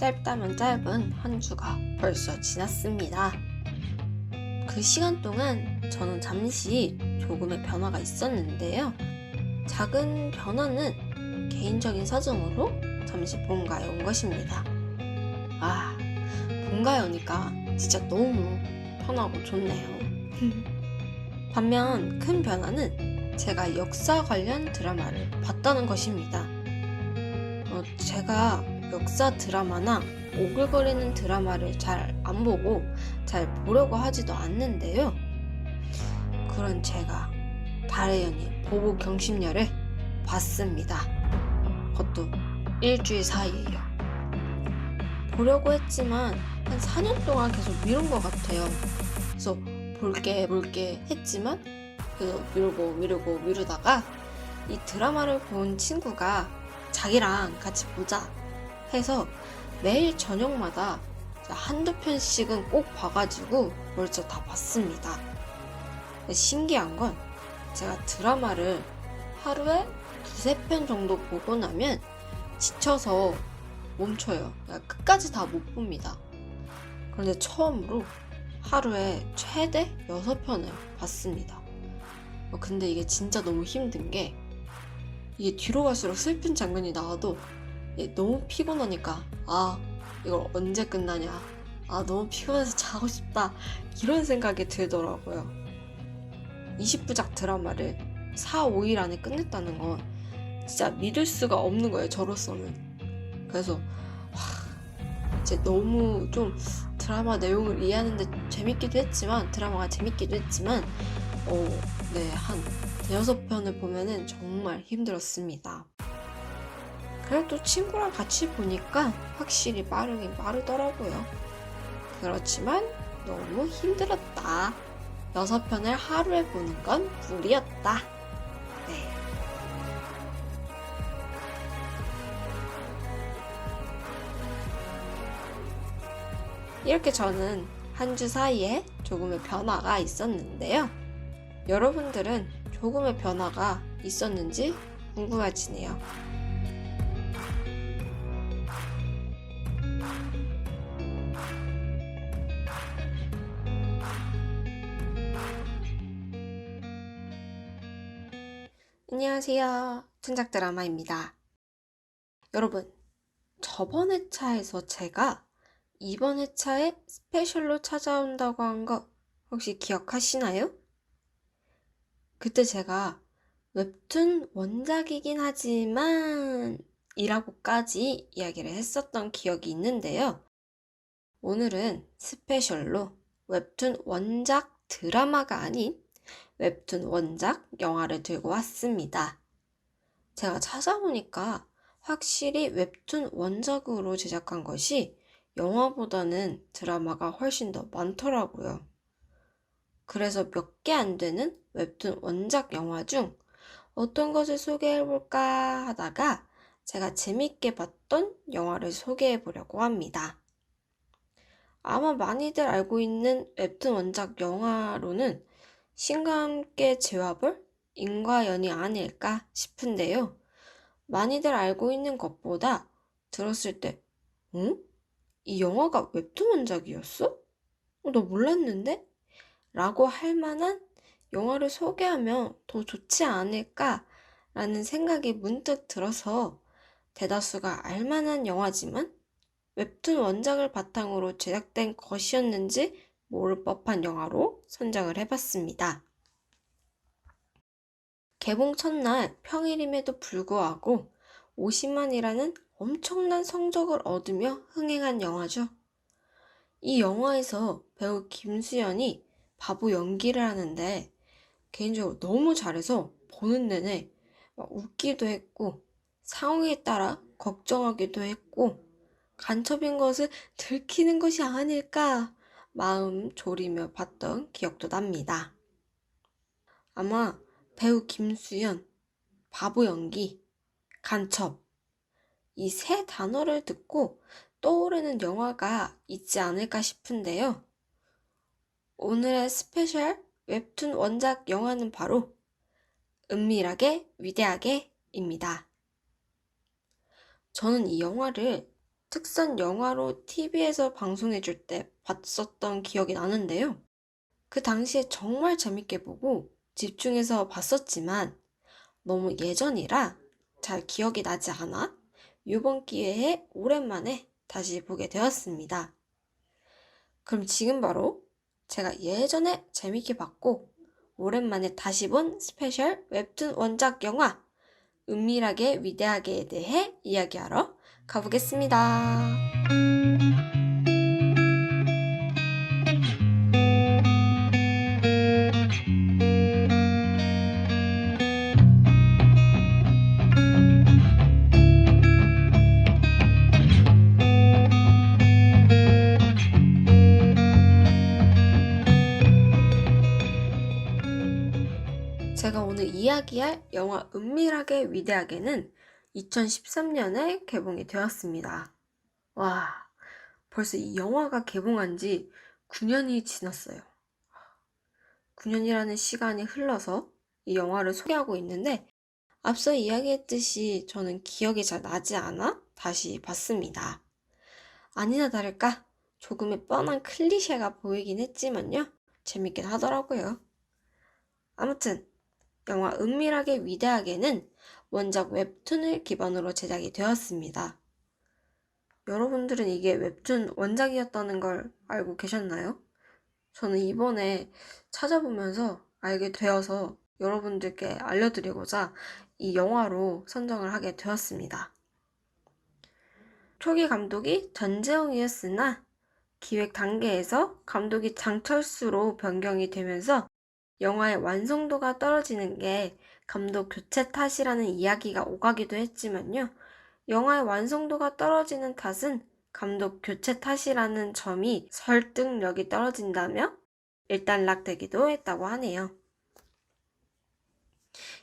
짧다면 짧은 한 주가 벌써 지났습니다. 그 시간 동안 저는 잠시 조금의 변화가 있었는데요. 작은 변화는 개인적인 사정으로 잠시 본가에 온 것입니다. 본가에 오니까 진짜 너무 편하고 좋네요. 반면 큰 변화는 제가 역사 관련 드라마를 봤다는 것입니다. 제가 역사 드라마나 오글거리는 드라마를 잘 안 보고 잘 보려고 하지도 않는데요. 그런 제가 달의 연인 보복 경심녀를 봤습니다. 그것도 일주일 사이에요. 보려고 했지만 한 4년 동안 계속 미룬 것 같아요. 그래서 볼게 했지만 계속 미루다가 이 드라마를 본 친구가 자기랑 같이 보자 해서 매일 저녁마다 한두 편씩은 꼭 봐가지고 벌써 다 봤습니다. 신기한 건 제가 드라마를 하루에 2-3편 정도 보고 나면 지쳐서 멈춰요. 끝까지 다 못 봅니다. 그런데 처음으로 하루에 최대 6편을 봤습니다. 근데 이게 진짜 너무 힘든 게 이게 뒤로 갈수록 슬픈 장면이 나와도 너무 피곤하니까 이걸 언제 끝나냐, 너무 피곤해서 자고 싶다, 이런 생각이 들더라고요. 20부작 드라마를 4-5일 안에 끝냈다는 건 진짜 믿을 수가 없는 거예요, 저로서는. 그래서 이제 너무 좀 드라마 내용을 이해하는데 드라마가 재밌기도 했지만 한 6편을 보면은 정말 힘들었습니다. 그래도 친구랑 같이 보니까 확실히 빠르긴 빠르더라고요. 그렇지만 너무 힘들었다. 6편을 하루에 보는 건 무리였다. 네. 이렇게 저는 한 주 사이에 조금의 변화가 있었는데요. 여러분들은 조금의 변화가 있었는지 궁금해지네요. 안녕하세요. 춘작드라마입니다. 여러분, 저번 회차에서 제가 이번 회차에 스페셜로 찾아온다고 한 거 혹시 기억하시나요? 그때 제가 웹툰 원작이긴 하지만 이라고까지 이야기를 했었던 기억이 있는데요. 오늘은 스페셜로 웹툰 원작 드라마가 아닌 웹툰 원작 영화를 들고 왔습니다. 제가 찾아보니까 확실히 웹툰 원작으로 제작한 것이 영화보다는 드라마가 훨씬 더 많더라고요. 그래서 몇 개 안 되는 웹툰 원작 영화 중 어떤 것을 소개해볼까 하다가 제가 재밌게 봤던 영화를 소개해보려고 합니다. 아마 많이들 알고 있는 웹툰 원작 영화로는 신과 함께 재화볼, 인과연이 아닐까 싶은데요. 많이들 알고 있는 것보다 들었을 때 이 영화가 웹툰 원작이었어? 나 몰랐는데? 라고 할 만한 영화를 소개하면 더 좋지 않을까라는 생각이 문득 들어서 대다수가 알만한 영화지만 웹툰 원작을 바탕으로 제작된 것이었는지 모를 법한 영화로 선정을 해봤습니다. 개봉 첫날 평일임에도 불구하고 50만이라는 엄청난 성적을 얻으며 흥행한 영화죠. 이 영화에서 배우 김수현이 바보 연기를 하는데 개인적으로 너무 잘해서 보는 내내 웃기도 했고 상황에 따라 걱정하기도 했고 간첩인 것을 들키는 것이 아닐까 마음 졸이며 봤던 기억도 납니다. 아마 배우 김수현, 바보 연기, 간첩 이 세 단어를 듣고 떠오르는 영화가 있지 않을까 싶은데요. 오늘의 스페셜 웹툰 원작 영화는 바로 은밀하게 위대하게 입니다. 저는 이 영화를 특선 영화로 TV에서 방송해줄 때 봤었던 기억이 나는데요. 그 당시에 정말 재밌게 보고 집중해서 봤었지만 너무 예전이라 잘 기억이 나지 않아 이번 기회에 오랜만에 다시 보게 되었습니다. 그럼 지금 바로 제가 예전에 재밌게 봤고 오랜만에 다시 본 스페셜 웹툰 원작 영화 은밀하게 위대하게에 대해 이야기하러 가보겠습니다. 제가 오늘 이야기할 영화 은밀하게 위대하게는 2013년에 개봉이 되었습니다. 와, 벌써 이 영화가 개봉한 지 9년이 지났어요. 9년이라는 시간이 흘러서 이 영화를 소개하고 있는데 앞서 이야기했듯이 저는 기억이 잘 나지 않아 다시 봤습니다. 아니나 다를까 조금의 뻔한 클리셰가 보이긴 했지만요. 재밌긴 하더라고요. 아무튼 영화 은밀하게 위대하게는 원작 웹툰을 기반으로 제작이 되었습니다. 여러분들은 이게 웹툰 원작이었다는 걸 알고 계셨나요? 저는 이번에 찾아보면서 알게 되어서 여러분들께 알려드리고자 이 영화로 선정을 하게 되었습니다. 초기 감독이 전재홍이었으나 기획 단계에서 감독이 장철수로 변경이 되면서 영화의 완성도가 떨어지는 게 감독 교체 탓이라는 이야기가 오가기도 했지만요. 영화의 완성도가 떨어지는 탓은 감독 교체 탓이라는 점이 설득력이 떨어진다며 일단락되기도 했다고 하네요.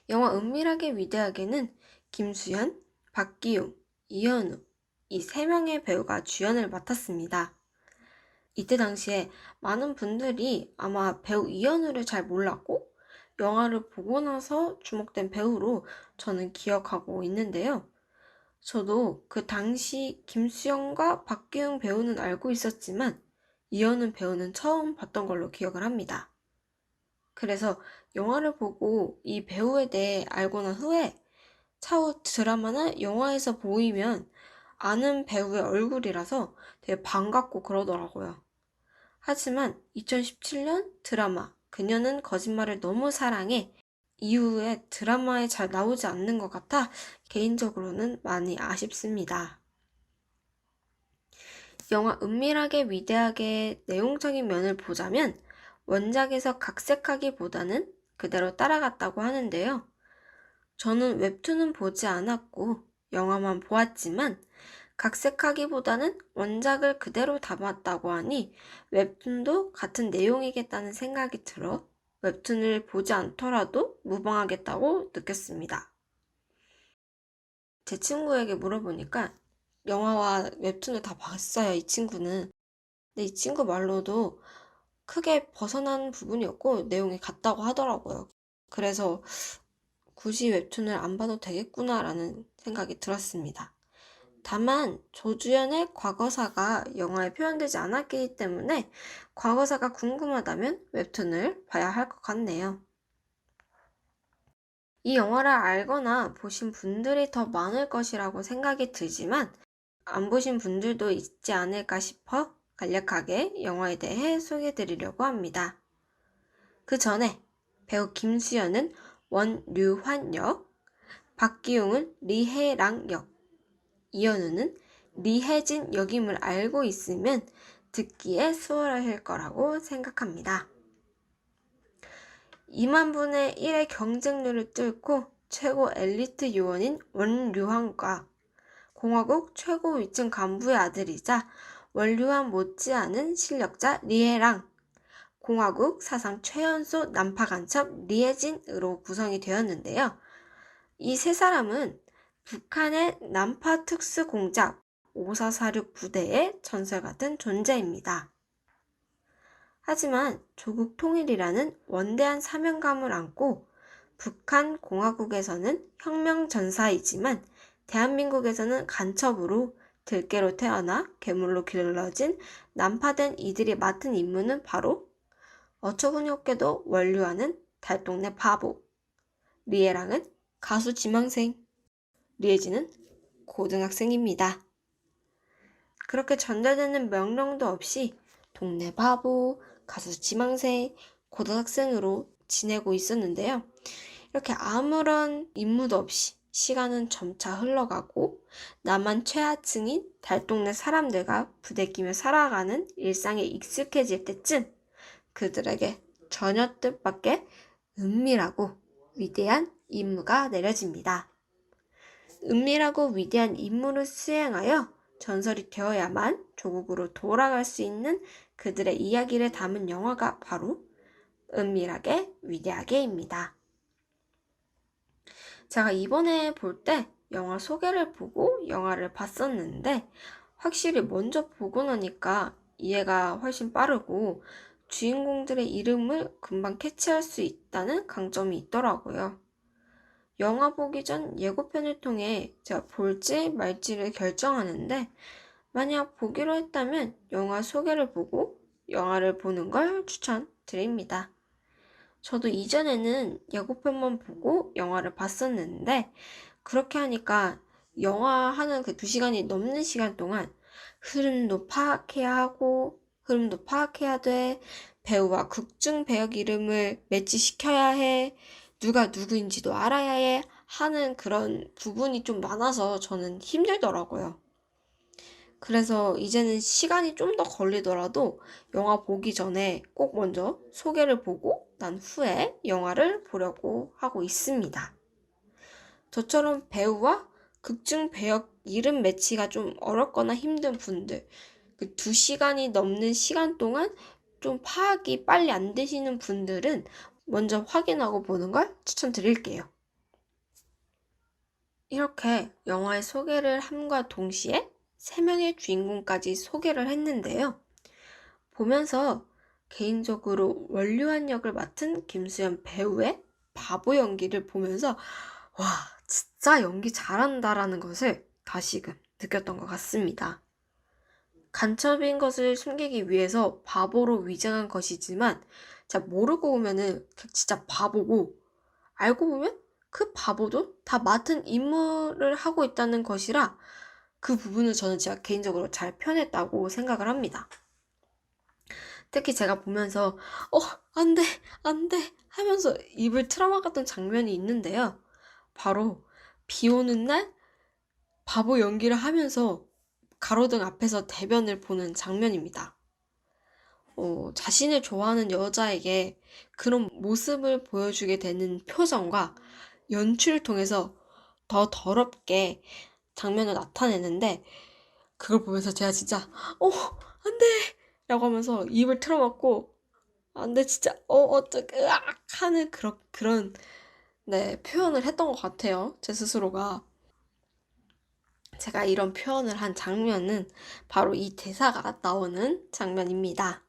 영화 은밀하게 위대하게는 김수현, 박기용, 이현우 이 3명의 배우가 주연을 맡았습니다. 이때 당시에 많은 분들이 아마 배우 이현우를 잘 몰랐고 영화를 보고 나서 주목된 배우로 저는 기억하고 있는데요. 저도 그 당시 김수현과 박기용 배우는 알고 있었지만 이현우 배우는 처음 봤던 걸로 기억을 합니다. 그래서 영화를 보고 이 배우에 대해 알고 난 후에 차후 드라마나 영화에서 보이면 아는 배우의 얼굴이라서 되게 반갑고 그러더라고요. 하지만 2017년 드라마 그녀는 거짓말을 너무 사랑해 이후에 드라마에 잘 나오지 않는 것 같아 개인적으로는 많이 아쉽습니다. 영화 은밀하게 위대하게 내용적인 면을 보자면 원작에서 각색하기보다는 그대로 따라갔다고 하는데요. 저는 웹툰은 보지 않았고 영화만 보았지만 각색하기보다는 원작을 그대로 담았다고 하니 웹툰도 같은 내용이겠다는 생각이 들어 웹툰을 보지 않더라도 무방하겠다고 느꼈습니다. 제 친구에게 물어보니까 영화와 웹툰을 다 봤어요, 이 친구는. 근데 이 친구 말로도 크게 벗어난 부분이 없고 내용이 같다고 하더라고요. 그래서 굳이 웹툰을 안 봐도 되겠구나라는 생각이 들었습니다. 다만 조주연의 과거사가 영화에 표현되지 않았기 때문에 과거사가 궁금하다면 웹툰을 봐야 할 것 같네요. 이 영화를 알거나 보신 분들이 더 많을 것이라고 생각이 들지만 안 보신 분들도 있지 않을까 싶어 간략하게 영화에 대해 소개해드리려고 합니다. 그 전에 배우 김수현은 원류환 역, 박기용은 리혜랑 역, 이현우는 리혜진 역임을 알고 있으면 듣기에 수월하실 거라고 생각합니다. 2만 분의 1의 경쟁률을 뚫고 최고 엘리트 요원인 원류환과 공화국 최고 위층 간부의 아들이자 원류환 못지않은 실력자 리혜랑, 공화국 사상 최연소 난파 간첩 리혜진으로 구성이 되었는데요. 이 세 사람은 북한의 난파 특수 공작 5446 부대의 전설 같은 존재입니다. 하지만 조국 통일이라는 원대한 사명감을 안고 북한 공화국에서는 혁명 전사이지만 대한민국에서는 간첩으로 들깨로 태어나 괴물로 길러진 난파된 이들이 맡은 임무는 바로 어처구니 없게도 원류하는 달동네 바보, 리에랑은 가수 지망생, 리에지는 고등학생입니다. 그렇게 전달되는 명령도 없이 동네 바보, 가수 지망생, 고등학생으로 지내고 있었는데요. 이렇게 아무런 임무도 없이 시간은 점차 흘러가고 나만 최하층인 달동네 사람들과 부대끼며 살아가는 일상에 익숙해질 때쯤 그들에게 전혀 뜻밖의 은밀하고 위대한 임무가 내려집니다. 은밀하고 위대한 임무를 수행하여 전설이 되어야만 조국으로 돌아갈 수 있는 그들의 이야기를 담은 영화가 바로 은밀하게 위대하게입니다. 제가 이번에 볼 때 영화 소개를 보고 영화를 봤었는데 확실히 먼저 보고 나니까 이해가 훨씬 빠르고 주인공들의 이름을 금방 캐치할 수 있다는 강점이 있더라고요. 영화 보기 전 예고편을 통해 제가 볼지 말지를 결정하는데 만약 보기로 했다면 영화 소개를 보고 영화를 보는 걸 추천드립니다. 저도 이전에는 예고편만 보고 영화를 봤었는데 그렇게 하니까 영화 하는 그 2시간이 넘는 시간 동안 흐름도 파악해야 돼. 배우와 극중 배역 이름을 매치시켜야 해. 누가 누구인지도 알아야 해. 하는 그런 부분이 좀 많아서 저는 힘들더라고요. 그래서 이제는 시간이 좀 더 걸리더라도 영화 보기 전에 꼭 먼저 소개를 보고 난 후에 영화를 보려고 하고 있습니다. 저처럼 배우와 극중 배역 이름 매치가 좀 어렵거나 힘든 분들, 그 2시간이 넘는 시간 동안 좀 파악이 빨리 안 되시는 분들은 먼저 확인하고 보는 걸 추천드릴게요. 이렇게 영화의 소개를 함과 동시에 3명의 주인공까지 소개를 했는데요. 보면서 개인적으로 원류한 역을 맡은 김수현 배우의 바보 연기를 보면서 와, 진짜 연기 잘한다라는 것을 다시금 느꼈던 것 같습니다. 간첩인 것을 숨기기 위해서 바보로 위장한 것이지만 진짜 모르고 보면은 진짜 바보고 알고 보면 그 바보도 다 맡은 임무를 하고 있다는 것이라 그 부분을 저는 제가 개인적으로 잘 표현했다고 생각을 합니다. 특히 제가 보면서 안 돼 하면서 입을 틀어막았던 장면이 있는데요. 바로 비 오는 날 바보 연기를 하면서 가로등 앞에서 대변을 보는 장면입니다. 자신을 좋아하는 여자에게 그런 모습을 보여주게 되는 표정과 연출을 통해서 더 더럽게 장면을 나타내는데 그걸 보면서 제가 진짜 안 돼! 라고 하면서 입을 틀어막고 안 돼 진짜 어떡해 으악! 하는 그런 네, 표현을 했던 것 같아요. 제 스스로가. 제가 이런 표현을 한 장면은 바로 이 대사가 나오는 장면입니다.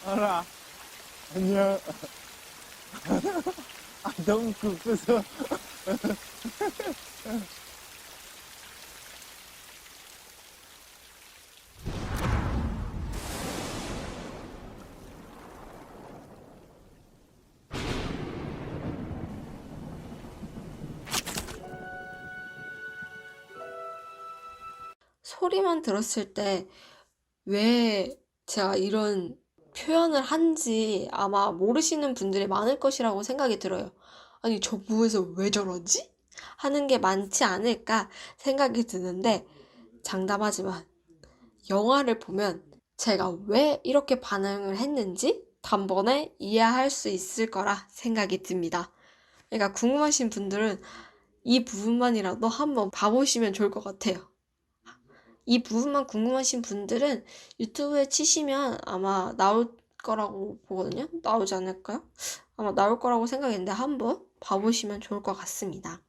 알아. 안녕. 너무 급해서. 소리만 들었을 때 왜 제가 이런 표현을 한지 아마 모르시는 분들이 많을 것이라고 생각이 들어요. 아니, 저 부에서 왜 저러지? 하는 게 많지 않을까 생각이 드는데 장담하지만 영화를 보면 제가 왜 이렇게 반응을 했는지 단번에 이해할 수 있을 거라 생각이 듭니다. 그러니까 궁금하신 분들은 이 부분만이라도 한번 봐보시면 좋을 것 같아요. 이 부분만 궁금하신 분들은 유튜브에 치시면 아마 나올 거라고 보거든요. 나오지 않을까요? 아마 나올 거라고 생각했는데 한번 봐보시면 좋을 것 같습니다.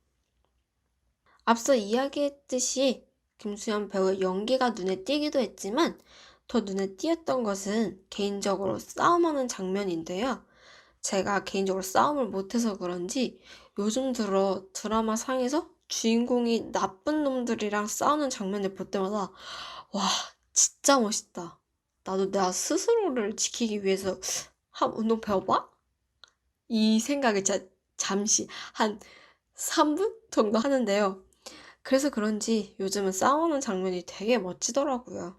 앞서 이야기했듯이 김수현 배우의 연기가 눈에 띄기도 했지만 더 눈에 띄었던 것은 개인적으로 싸움하는 장면인데요. 제가 개인적으로 싸움을 못해서 그런지 요즘 들어 드라마 상에서 주인공이 나쁜 놈들이랑 싸우는 장면을 볼 때마다 와, 진짜 멋있다. 나도 나 스스로를 지키기 위해서 한 운동 배워봐? 이 생각을 진짜 잠시 한 3분 정도 하는데요. 그래서 그런지 요즘은 싸우는 장면이 되게 멋지더라고요.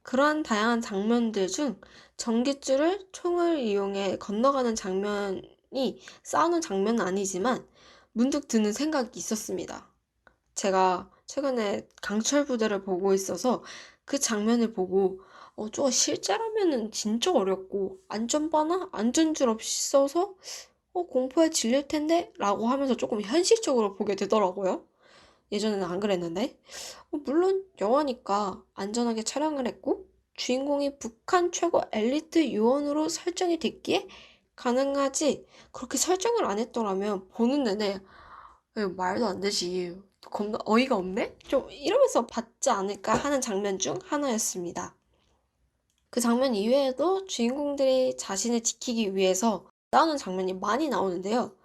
그러한 다양한 장면들 중 전깃줄을 총을 이용해 건너가는 장면이 싸우는 장면은 아니지만 문득 드는 생각이 있었습니다. 제가 최근에 강철 부대를 보고 있어서 그 장면을 보고 저거 실제라면은 진짜 어렵고 안전바나 안전줄 없이 써서 공포에 질릴 텐데 라고 하면서 조금 현실적으로 보게 되더라고요. 예전에는 안 그랬는데. 물론 영화니까 안전하게 촬영을 했고 주인공이 북한 최고 엘리트 요원으로 설정이 됐기에 가능하지, 그렇게 설정을 안 했더라면 보는 내내 말도 안 되지, 겁나 어이가 없네? 좀 이러면서 봤지 않을까 하는 장면 중 하나였습니다. 그 장면 이외에도 주인공들이 자신을 지키기 위해서 싸우는 장면이 많이 나오는데요.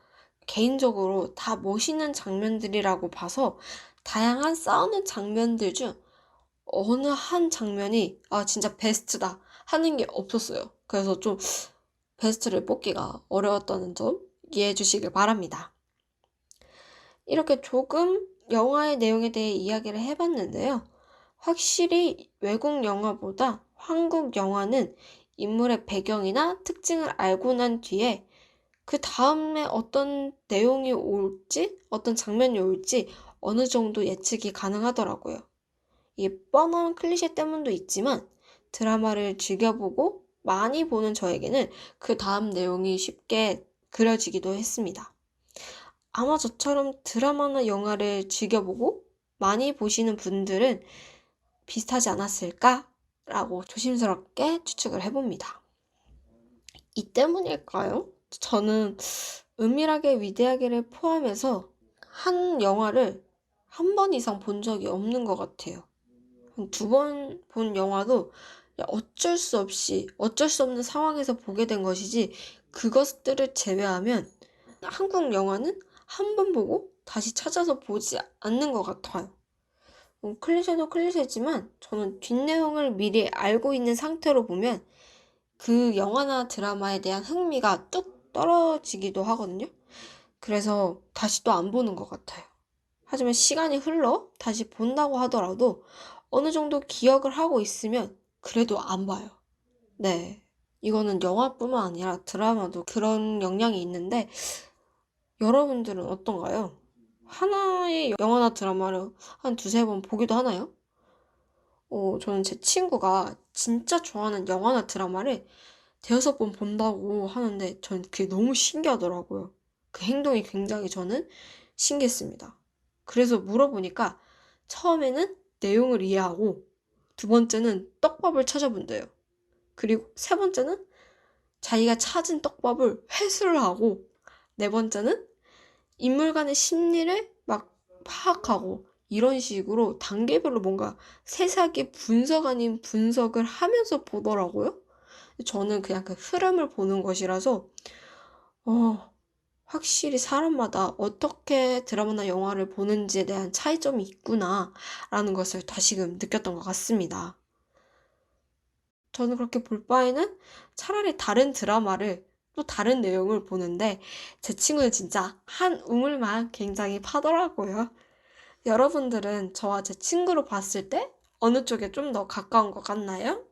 개인적으로 다 멋있는 장면들이라고 봐서 다양한 싸우는 장면들 중 어느 한 장면이 진짜 베스트다 하는 게 없었어요. 그래서 좀 베스트를 뽑기가 어려웠다는 점 이해해 주시길 바랍니다. 이렇게 조금 영화의 내용에 대해 이야기를 해봤는데요. 확실히 외국 영화보다 한국 영화는 인물의 배경이나 특징을 알고 난 뒤에 그 다음에 어떤 내용이 올지, 어떤 장면이 올지 어느 정도 예측이 가능하더라고요. 이 뻔한 클리셰 때문도 있지만 드라마를 즐겨보고 많이 보는 저에게는 그 다음 내용이 쉽게 그려지기도 했습니다. 아마 저처럼 드라마나 영화를 즐겨보고 많이 보시는 분들은 비슷하지 않았을까라고 조심스럽게 추측을 해봅니다. 이 때문일까요? 저는 은밀하게 위대하게를 포함해서 한 영화를 한 번 이상 본 적이 없는 것 같아요. 한 2번 본 영화도 어쩔 수 없는 상황에서 보게 된 것이지, 그것들을 제외하면 한국 영화는 한 번 보고 다시 찾아서 보지 않는 것 같아요. 클리셰도 클리셰지만 저는 뒷내용을 미리 알고 있는 상태로 보면 그 영화나 드라마에 대한 흥미가 뚝 떨어지기도 하거든요. 그래서 다시 또 안 보는 것 같아요. 하지만 시간이 흘러 다시 본다고 하더라도 어느 정도 기억을 하고 있으면 그래도 안 봐요. 네. 이거는 영화뿐만 아니라 드라마도 그런 영향이 있는데, 여러분들은 어떤가요? 하나의 영화나 드라마를 한 2-3번 보기도 하나요? 저는 제 친구가 진짜 좋아하는 영화나 드라마를 5번 본다고 하는데 전 그게 너무 신기하더라고요. 그 행동이 굉장히 저는 신기했습니다. 그래서 물어보니까 처음에는 내용을 이해하고, 2번째는 떡밥을 찾아본대요. 그리고 3번째는 자기가 찾은 떡밥을 회수를 하고, 4번째는 인물 간의 심리를 막 파악하고, 이런 식으로 단계별로 뭔가 세세하게 분석 아닌 분석을 하면서 보더라고요. 저는 그냥 그 흐름을 보는 것이라서 확실히 사람마다 어떻게 드라마나 영화를 보는지에 대한 차이점이 있구나라는 것을 다시금 느꼈던 것 같습니다. 저는 그렇게 볼 바에는 차라리 다른 드라마를 또 다른 내용을 보는데, 제 친구는 진짜 한 우물만 굉장히 파더라고요. 여러분들은 저와 제 친구로 봤을 때 어느 쪽에 좀 더 가까운 것 같나요?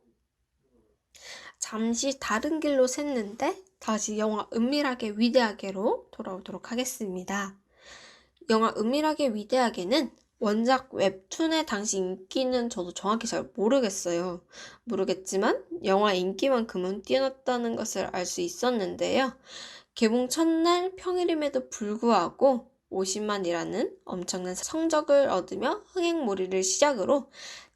잠시 다른 길로 샜는데 다시 영화 은밀하게 위대하게로 돌아오도록 하겠습니다. 영화 은밀하게 위대하게는 원작 웹툰의 당시 인기는 저도 정확히 잘 모르겠지만 영화 인기만큼은 뛰어났다는 것을 알 수 있었는데요. 개봉 첫날 평일임에도 불구하고 50만이라는 엄청난 성적을 얻으며 흥행몰이를 시작으로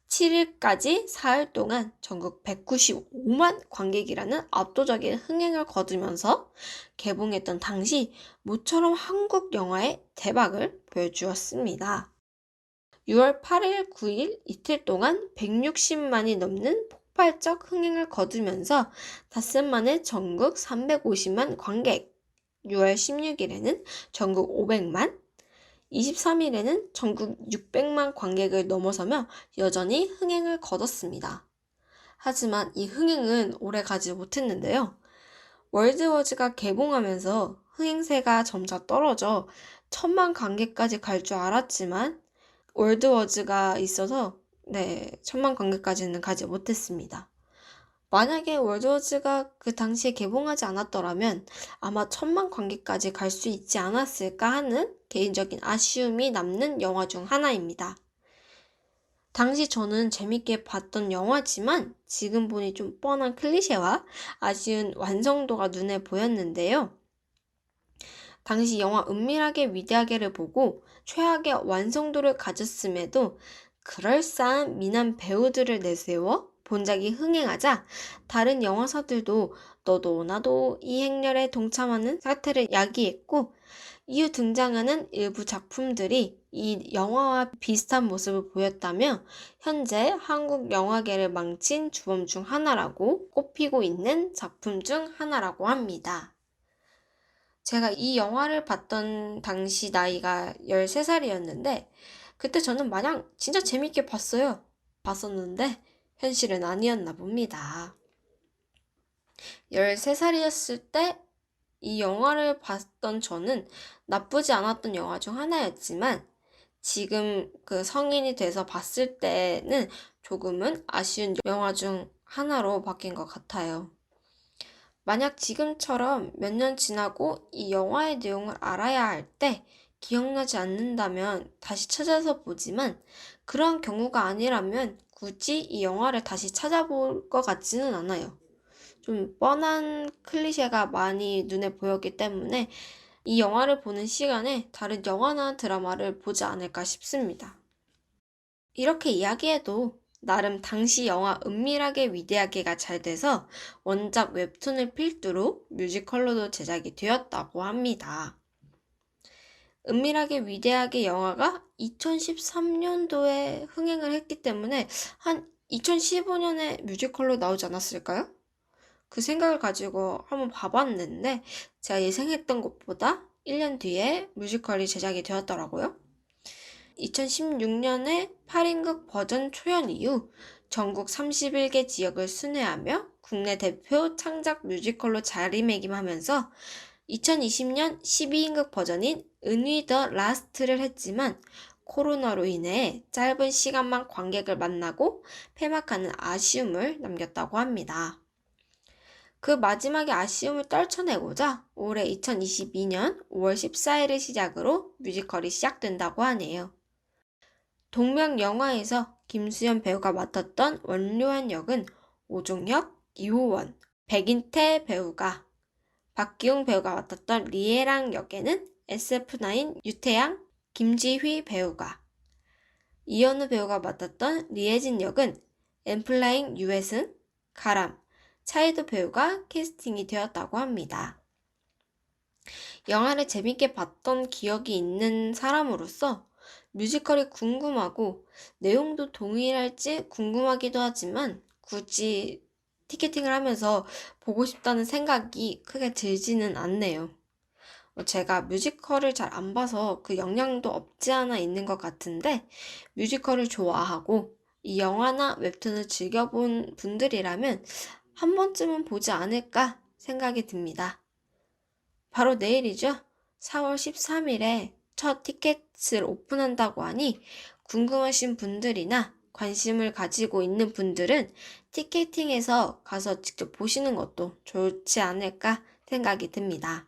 7일까지 4일 동안 전국 195만 관객이라는 압도적인 흥행을 거두면서 개봉했던 당시 모처럼 한국 영화의 대박을 보여주었습니다. 6월 8일, 9일 이틀 동안 160만이 넘는 폭발적 흥행을 거두면서 닷새 만에 전국 350만 관객, 6월 16일에는 전국 500만, 23일에는 전국 600만 관객을 넘어서며 여전히 흥행을 거뒀습니다. 하지만 이 흥행은 오래 가지 못했는데요. 월드워즈가 개봉하면서 흥행세가 점차 떨어져 1000만 관객까지 갈 줄 알았지만 월드워즈가 있어서 1000만 관객까지는 가지 못했습니다. 만약에 월드워즈가 그 당시에 개봉하지 않았더라면 아마 1000만 관객까지 갈 수 있지 않았을까 하는 개인적인 아쉬움이 남는 영화 중 하나입니다. 당시 저는 재밌게 봤던 영화지만 지금 보니 좀 뻔한 클리셰와 아쉬운 완성도가 눈에 보였는데요. 당시 영화 은밀하게 위대하게를 보고 최악의 완성도를 가졌음에도 그럴싸한 미남 배우들을 내세워 본작이 흥행하자 다른 영화사들도 너도 나도 이 행렬에 동참하는 사태를 야기했고 이후 등장하는 일부 작품들이 이 영화와 비슷한 모습을 보였다며 현재 한국 영화계를 망친 주범 중 하나라고 꼽히고 있는 작품 중 하나라고 합니다. 제가 이 영화를 봤던 당시 나이가 13살이었는데 그때 저는 마냥 진짜 재밌게 봤었는데 현실은 아니었나 봅니다. 13살이었을 때 이 영화를 봤던 저는 나쁘지 않았던 영화 중 하나였지만 지금 그 성인이 돼서 봤을 때는 조금은 아쉬운 영화 중 하나로 바뀐 것 같아요. 만약 지금처럼 몇 년 지나고 이 영화의 내용을 알아야 할 때 기억나지 않는다면 다시 찾아서 보지만 그런 경우가 아니라면 굳이 이 영화를 다시 찾아볼 것 같지는 않아요. 좀 뻔한 클리셰가 많이 눈에 보였기 때문에 이 영화를 보는 시간에 다른 영화나 드라마를 보지 않을까 싶습니다. 이렇게 이야기해도 나름 당시 영화 은밀하게 위대하게가 잘 돼서 원작 웹툰을 필두로 뮤지컬로도 제작이 되었다고 합니다. 은밀하게 위대하게 영화가 2013년도에 흥행을 했기 때문에 한 2015년에 뮤지컬로 나오지 않았을까요? 그 생각을 가지고 한번 봐봤는데 제가 예상했던 것보다 1년 뒤에 뮤지컬이 제작이 되었더라고요. 2016년에 8인극 버전 초연 이후 전국 31개 지역을 순회하며 국내 대표 창작 뮤지컬로 자리매김하면서 2020년 12인극 버전인 은위 더 라스트를 했지만 코로나로 인해 짧은 시간만 관객을 만나고 폐막하는 아쉬움을 남겼다고 합니다. 그 마지막에 아쉬움을 떨쳐내고자 올해 2022년 5월 14일을 시작으로 뮤지컬이 시작된다고 하네요. 동명 영화에서 김수현 배우가 맡았던 원료한 역은 오종혁, 이호원, 백인태 배우가, 박기웅 배우가 맡았던 리에랑 역에는 SF9 유태양, 김지휘 배우가, 이현우 배우가 맡았던 리에진 역은 엠플라잉 유해승, 가람, 차이도 배우가 캐스팅이 되었다고 합니다. 영화를 재밌게 봤던 기억이 있는 사람으로서 뮤지컬이 궁금하고 내용도 동일할지 궁금하기도 하지만 굳이 티켓팅을 하면서 보고 싶다는 생각이 크게 들지는 않네요. 제가 뮤지컬을 잘 안 봐서 그 영향도 없지 않아 있는 것 같은데 뮤지컬을 좋아하고 이 영화나 웹툰을 즐겨본 분들이라면 한 번쯤은 보지 않을까 생각이 듭니다. 바로 내일이죠. 4월 13일에 첫 티켓을 오픈한다고 하니 궁금하신 분들이나 관심을 가지고 있는 분들은 티켓팅에서 가서 직접 보시는 것도 좋지 않을까 생각이 듭니다.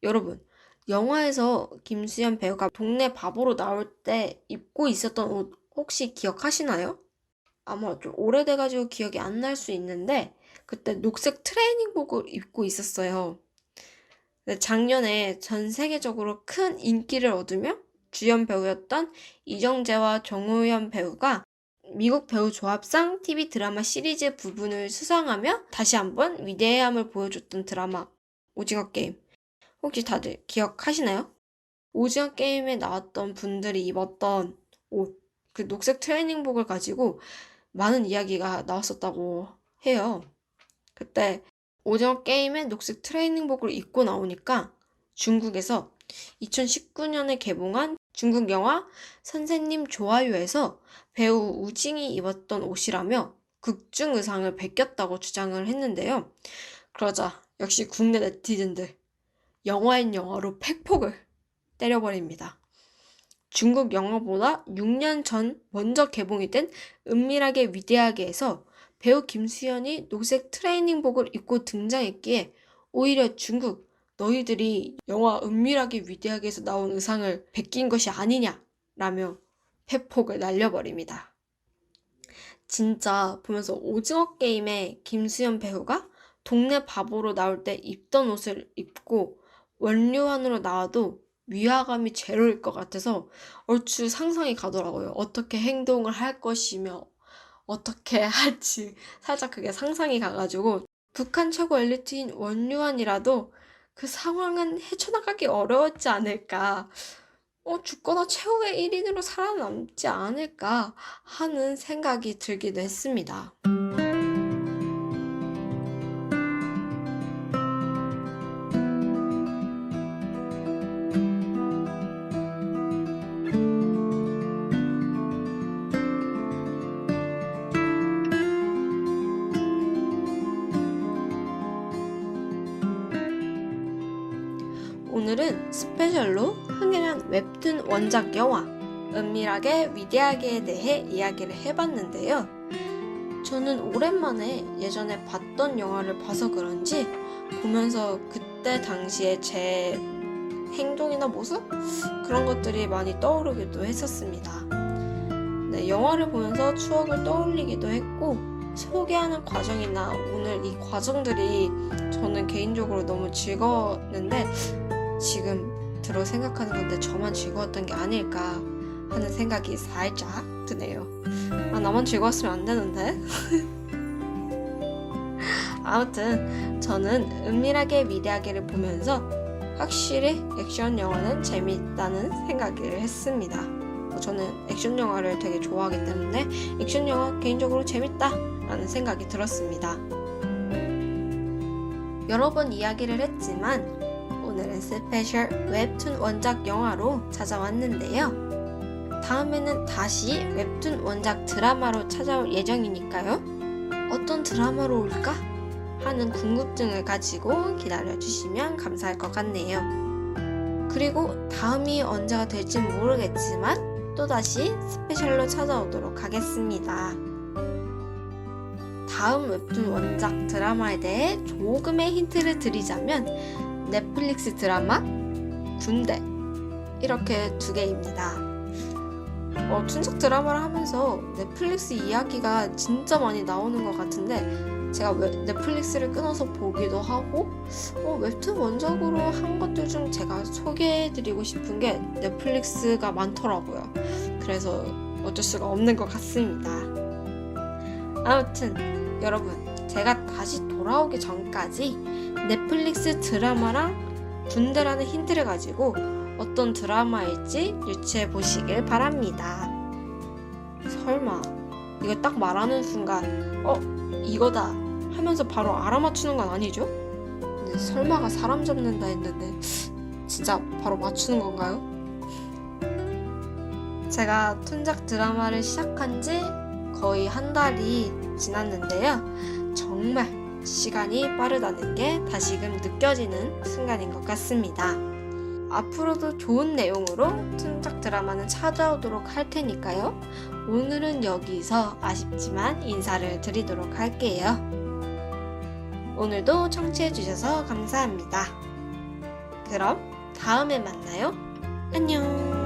여러분, 영화에서 김수현 배우가 동네 바보로 나올 때 입고 있었던 옷 혹시 기억하시나요? 아마 좀 오래돼가지고 기억이 안 날 수 있는데 그때 녹색 트레이닝복을 입고 있었어요. 작년에 전 세계적으로 큰 인기를 얻으며 주연 배우였던 이정재와 정우현 배우가 미국 배우 조합상 TV 드라마 시리즈 부분을 수상하며 다시 한번 위대함을 보여줬던 드라마 오징어 게임. 혹시 다들 기억하시나요? 오징어 게임에 나왔던 분들이 입었던 옷, 그 녹색 트레이닝복을 가지고 많은 이야기가 나왔었다고 해요. 그때 오징어 게임의 녹색 트레이닝복을 입고 나오니까 중국에서 2019년에 개봉한 중국 영화 선생님 좋아요에서 배우 우징이 입었던 옷이라며 극중 의상을 베꼈다고 주장을 했는데요. 그러자 역시 국내 네티즌들 영화인 영화로 팩폭을 때려버립니다. 중국 영화보다 6년 전 먼저 개봉이 된 은밀하게 위대하게에서 배우 김수현이 녹색 트레이닝복을 입고 등장했기에 오히려 중국 너희들이 영화 은밀하게 위대하게에서 나온 의상을 베낀 것이 아니냐라며 팩폭을 날려버립니다. 진짜 보면서 오징어 게임에 김수현 배우가 동네 바보로 나올 때 입던 옷을 입고 원료환으로 나와도 위화감이 제로일 것 같아서 얼추 상상이 가더라고요. 어떻게 행동을 할 것이며 어떻게 할지 살짝 그게 상상이 가가지고 북한 최고 엘리트인 원류환이라도 그 상황은 헤쳐나가기 어려웠지 않을까, 죽거나 최후의 1인으로 살아남지 않을까 하는 생각이 들기도 했습니다. 오늘은 스페셜로 흥행한 웹툰 원작 영화 은밀하게 위대하게에 대해 이야기를 해봤는데요. 저는 오랜만에 예전에 봤던 영화를 봐서 그런지 보면서 그때 당시에 제 행동이나 모습? 그런 것들이 많이 떠오르기도 했었습니다. 네, 영화를 보면서 추억을 떠올리기도 했고 소개하는 과정이나 오늘 이 과정들이 저는 개인적으로 너무 즐거웠는데 지금 들어 생각하는 건데 저만 즐거웠던 게 아닐까 하는 생각이 살짝 드네요. 나만 즐거웠으면 안 되는데. 아무튼 저는 은밀하게 위대하게를 보면서 확실히 액션 영화는 재미있다는 생각을 했습니다. 저는 액션 영화를 되게 좋아하기 때문에 액션 영화 개인적으로 재밌다라는 생각이 들었습니다. 여러 번 이야기를 했지만 오늘은 스페셜 웹툰 원작 영화로 찾아왔는데요. 다음에는 다시 웹툰 원작 드라마로 찾아올 예정이니까요. 어떤 드라마로 올까? 하는 궁금증을 가지고 기다려주시면 감사할 것 같네요. 그리고 다음이 언제가 될지 모르겠지만 또다시 스페셜로 찾아오도록 하겠습니다. 다음 웹툰 원작 드라마에 대해 조금의 힌트를 드리자면 넷플릭스 드라마 군대 이렇게 두 개입니다. 춘석 드라마를 하면서 넷플릭스 이야기가 진짜 많이 나오는 것 같은데 제가 넷플릭스를 끊어서 보기도 하고 웹툰 원작으로 한 것들 중 제가 소개해드리고 싶은 게 넷플릭스가 많더라고요. 그래서 어쩔 수가 없는 것 같습니다. 아무튼 여러분, 제가 다시 돌아오기 전까지 넷플릭스 드라마랑 군대라는 힌트를 가지고 어떤 드라마일지 유추해 보시길 바랍니다. 설마 이거 딱 말하는 순간 이거다 하면서 바로 알아맞추는 건 아니죠? 근데 설마가 사람 잡는다 했는데 진짜 바로 맞추는 건가요? 제가 툰작 드라마를 시작한 지 거의 한 달이 지났는데요. 정말 시간이 빠르다는 게 다시금 느껴지는 순간인 것 같습니다. 앞으로도 좋은 내용으로 툰작 드라마는 찾아오도록 할 테니까요. 오늘은 여기서 아쉽지만 인사를 드리도록 할게요. 오늘도 청취해주셔서 감사합니다. 그럼 다음에 만나요. 안녕.